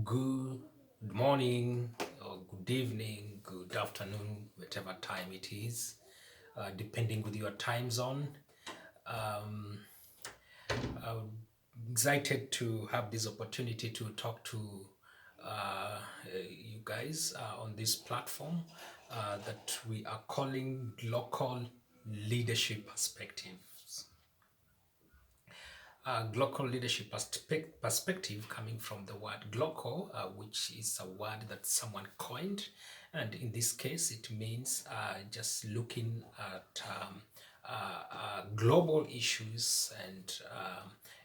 Good morning, or good evening, good afternoon, whatever time it is, depending with your time zone. Um, I'm excited to have this opportunity to talk to you guys on this platform that we are calling Local Leadership Perspectives. Global leadership perspective coming from the word global, which is a word that someone coined, and in this case, it means just looking at global issues and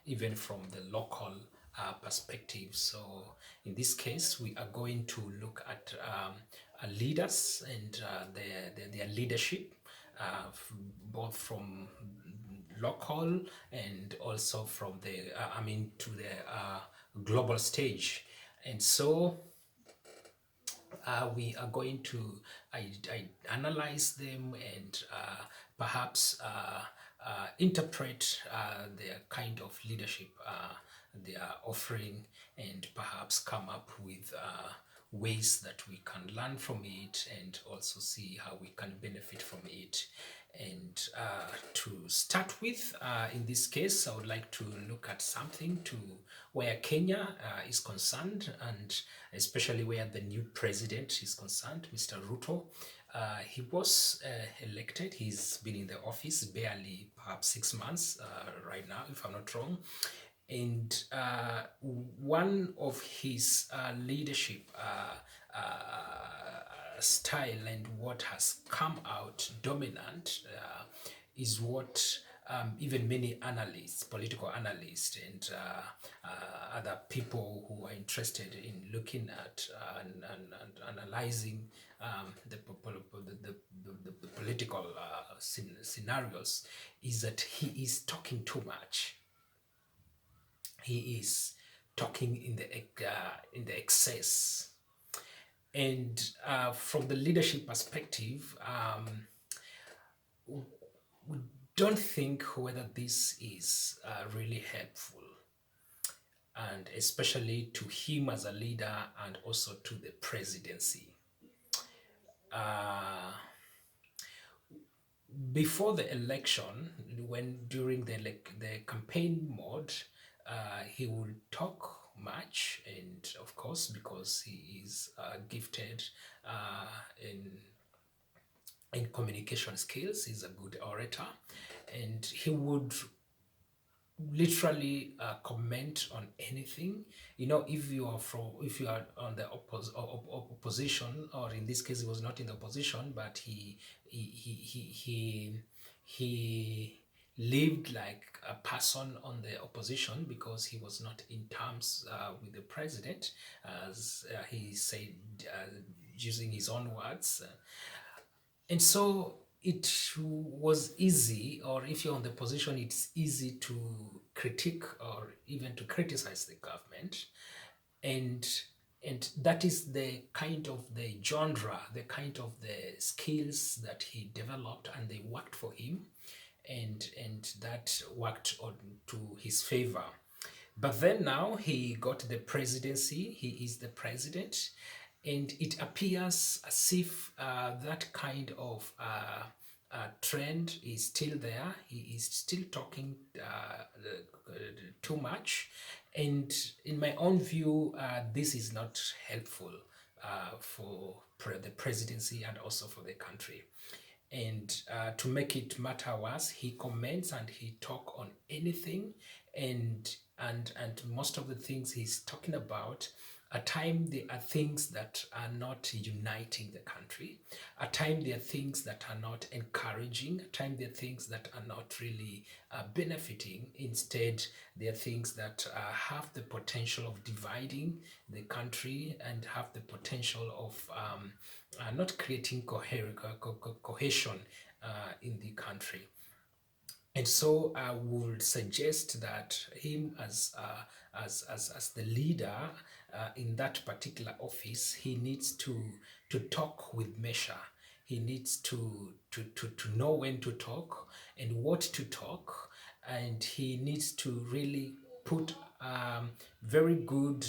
even from the local perspective. So, in this case, we are going to look at leaders and their leadership, both from local and also from the to the global stage. And so we are going to I analyze them and perhaps interpret their kind of leadership they are offering, and perhaps come up with ways that we can learn from it and also see how we can benefit from it. And to start with, in this case, I would like to look at something to where Kenya is concerned, and especially where the new president is concerned, Mr. Ruto. He was elected. He's been in the office barely, perhaps 6 months right now, if I'm not wrong. And one of his leadership style and what has come out dominant is what even many analysts, political analysts, and other people who are interested in looking at and analyzing the political scenarios, is that he is talking too much. He is talking in the excess. And from the leadership perspective, we don't think whether this is really helpful, and especially to him as a leader and also to the presidency. Uh, Before the election, when during the campaign mode, he will talk much, and of course, because he is gifted in communication skills, he's a good orator, and he would literally comment on anything. If you are on the opposition, or in this case he was not in the opposition, but he lived like a person on the opposition, because he was not in terms with the president, as he said, using his own words. And so it was easy, or if you're on the position, it's easy to critique or even to criticize the government. And and that is the kind of the genre, the kind of the skills that he developed, and they worked for him, and that worked on to his favor. But then now he got the presidency, he is the president, and it appears as if that kind of trend is still there. He is still talking too much. And in my own view, this is not helpful for the presidency and also for the country. And to make it matter worse, he comments and he talk on anything, and most of the things he's talking about, at times there are things that are not uniting the country. At times there are things that are not encouraging. At times there are things that are not really benefiting. Instead, there are things that have the potential of dividing the country and have the potential of not creating cohesion in the country. And so I would suggest that him as the leader in that particular office, he needs to talk with measure. He needs to know when to talk and what to talk, and he needs to really put very good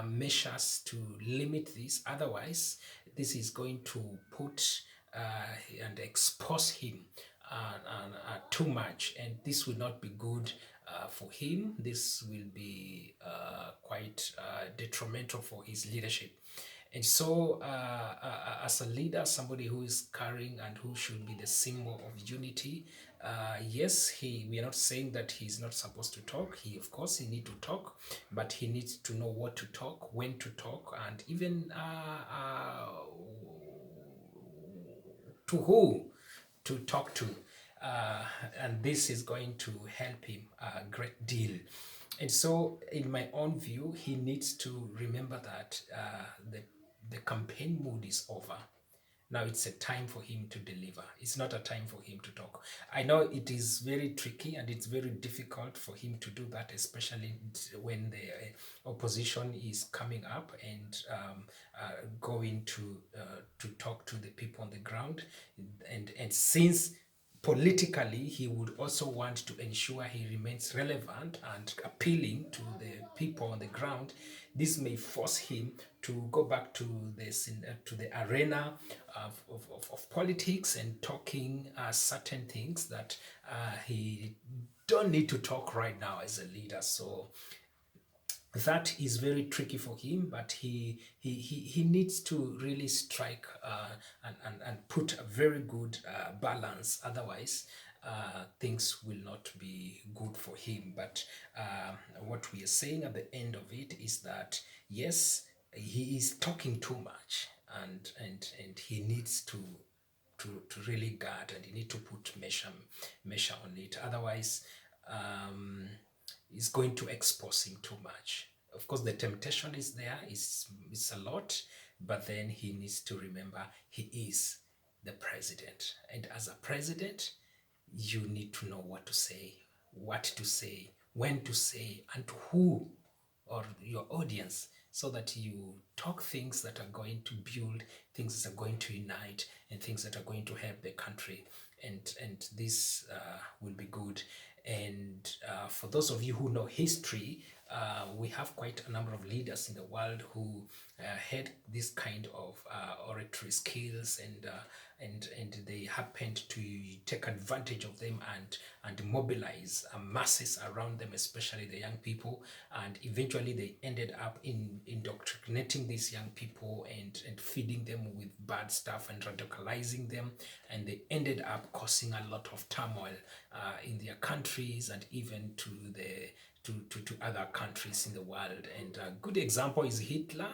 measures to limit this. Otherwise, this is going to put and expose him too much, and this will not be good for him. This will be quite detrimental for his leadership. And so, as a leader, somebody who is carrying and who should be the symbol of unity, yes, we are not saying that he's not supposed to talk. Of course, he need to talk, but he needs to know what to talk, when to talk, and even to who to talk to. Uh, and this is going to help him a great deal. And so, in my own view, he needs to remember that the campaign mood is over. Now it's a time for him to deliver. It's not a time for him to talk. I know it is very tricky and it's very difficult for him to do that, especially when the opposition is coming up and going to talk to the people on the ground. And since politically he would also want to ensure he remains relevant and appealing to the people on the ground, this may force him to go back to the arena of politics and talking certain things that he don't need to talk right now as a leader. So that is very tricky for him, but he needs to really strike and put a very good balance. Otherwise, things will not be good for him. But what we are saying at the end of it is that yes, he is talking too much, and he needs to really guard, and you need to put measure on it. Otherwise, um, it's going to expose him too much. Of course, the temptation is there. It's a lot, but then he needs to remember he is the president, and as a president, you need to know what to say, when to say, and to who or your audience, so that you talk things that are going to build, things that are going to unite, and things that are going to help the country. And this will be good. And for those of you who know history, we have quite a number of leaders in the world who had this kind of oratory skills, and they happened to take advantage of them and mobilize masses around them, especially the young people. And eventually, they ended up in indoctrinating these young people and feeding them with bad stuff and radicalizing them. And they ended up causing a lot of turmoil in their countries, and even to other countries in the world. And a good example is Hitler,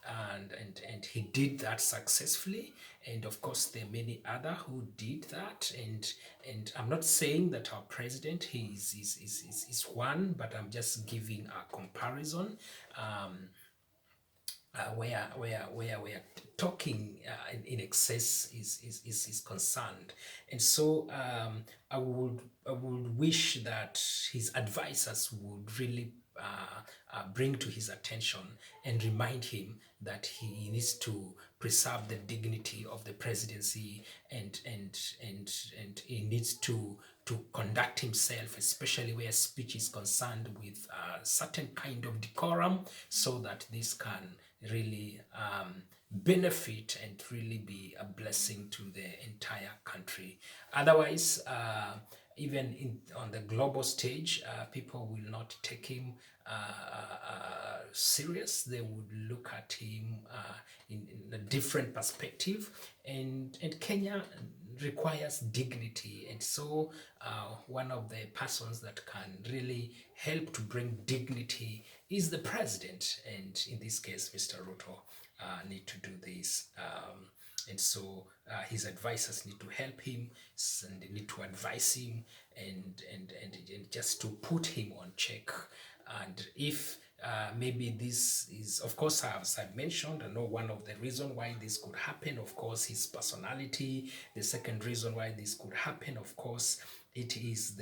and he did that successfully. And of course, there are many other who did that. And I'm not saying that our president is one, but I'm just giving a comparison. Um, where we are talking in excess is concerned. And so I would wish that his advisors would really bring to his attention and remind him that he needs to preserve the dignity of the presidency, and he needs to conduct himself, especially where speech is concerned, with a certain kind of decorum, so that this can really benefit and really be a blessing to the entire country. Otherwise, even on the global stage, people will not take him serious. They would look at him in a different perspective, and Kenya requires dignity. And so one of the persons that can really help to bring dignity is the president, and in this case, Mr. Ruto need to do this. And so his advisors need to help him, and they need to advise him, and just to put him on check. And if maybe this is, of course, as I mentioned, I know one of the reasons why this could happen, of course, his personality. The second reason why this could happen, of course, it is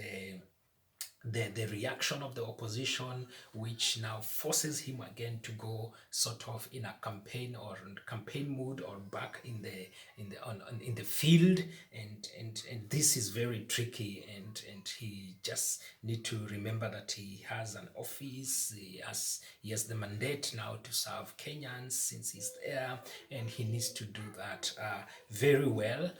the reaction of the opposition, which now forces him again to go sort of in a campaign or campaign mood or back in the field, and this is very tricky, and he just need to remember that he has an office, he has the mandate now to serve Kenyans since he's there, and he needs to do that very well.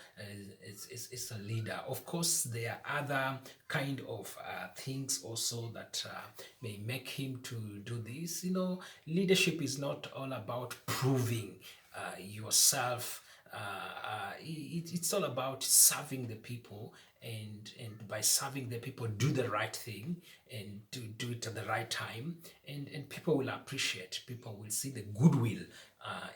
It's a leader. Of course, there are other kind of things also that may make him to do this. Leadership is not all about proving yourself. It's all about serving the people, and by serving the people, do the right thing and do it at the right time, and people will appreciate. People will see the goodwill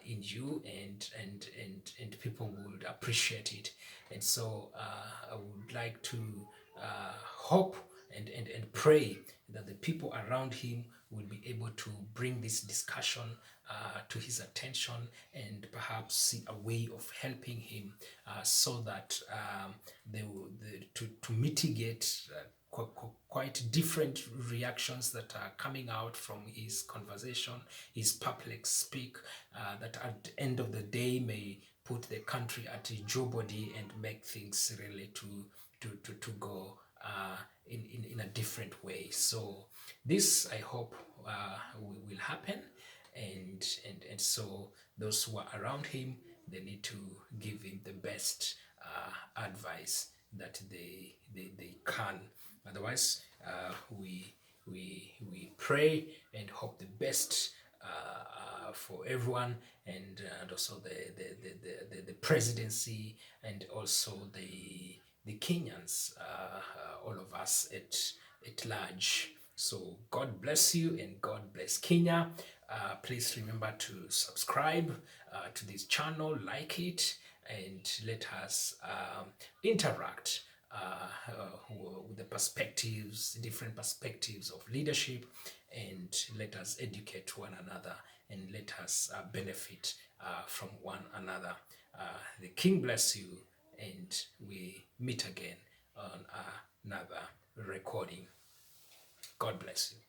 in you, and people would appreciate it. And so I would like to hope and pray that the people around him will be able to bring this discussion to his attention, and perhaps see a way of helping him so that to mitigate quite different reactions that are coming out from his conversation, his public speak, that at the end of the day may put the country at jeopardy and make things really to go in a different way. So this, I hope, will happen, and so those who are around him, they need to give him the best advice that they can. Otherwise, we pray and hope the best for everyone, and also the presidency, and also the Kenyans, all of us at large. So God bless you and God bless Kenya. Please remember to subscribe to this channel, like it, and let us interact with the perspectives, different perspectives of leadership, and let us educate one another, and let us benefit from one another. The King bless you, and we meet again on another recording. God bless you.